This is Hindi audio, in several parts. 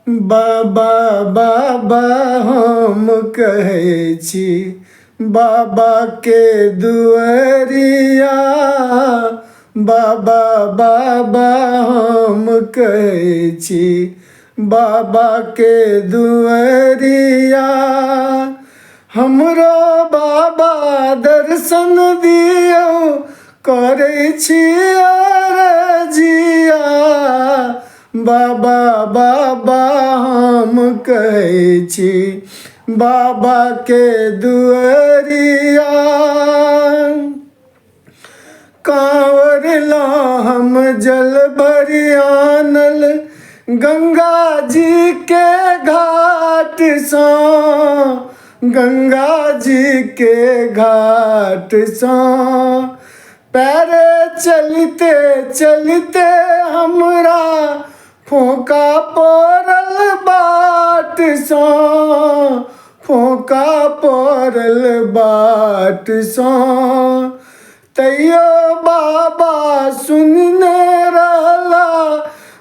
बाबा बाबा हम कहै छी, बाबा के दुआरिया। बाबा बाबा हम कहै छी, बाबा के दुआरिया। हमरो बाबा दर्शन दियो, करै छी अरजिया। बाबा बाबा हम कहै छी, बाबा के दुआरिया। कांवर ला हम जल भरि आनल, गंगा जी के घाट सा। गंगा जी के घाट सा पैरे चलते चलते हमरा फोका पड़ल बाट सा। फोका पड़ल बाट सा। तैयो बाबा सुनने रहला,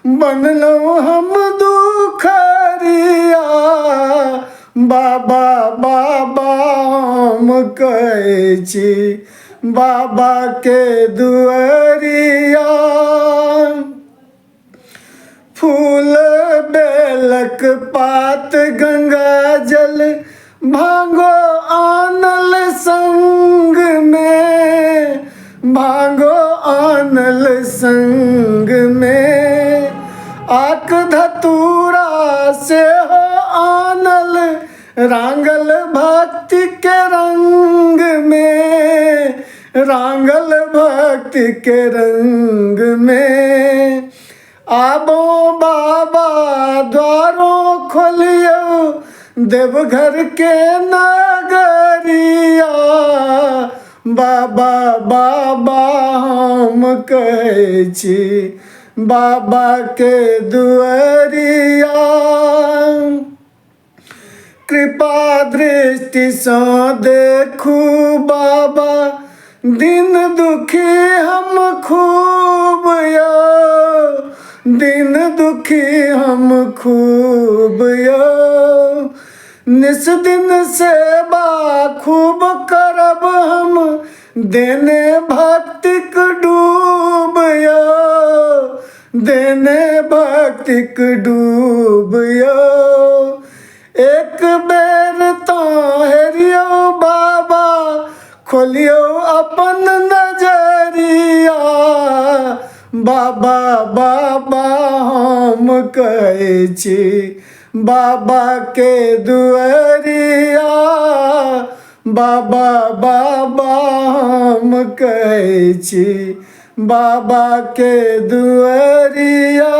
बनलहुँ हम दुखरिया। बाबा बाबा हम कहै छी, बाबा के दुआरिया। फूल बेलक पात गंगा जल, भांगो आनल संग में। भांगो आनल संग में, आक धतूरा से हो आनल, रांगल भक्ति के रंग में। रांगल भक्ति के रंग में। आबो बाबा द्वारों खोलियो, देवघर के नगरिया। बाबा बाबा हम कहै छी, बाबा के दुआरिया। कृपा दृष्टि से देखू बाबा, दिन दुखी हम खूब यो। दिन दुखी हम खूब यो। निस दिन सेवा खूब करब हम, देने भक्तिक डूब यो। देने भक्तिक डूब यो। एक बेर तो हेरियो बाबा, खोलियो अपन नजरिया। बाबा बाबा हम कहै छी, बाबा के दुआरिया। बाबा बाबा हम कहै छी, बाबा के दुआरिया।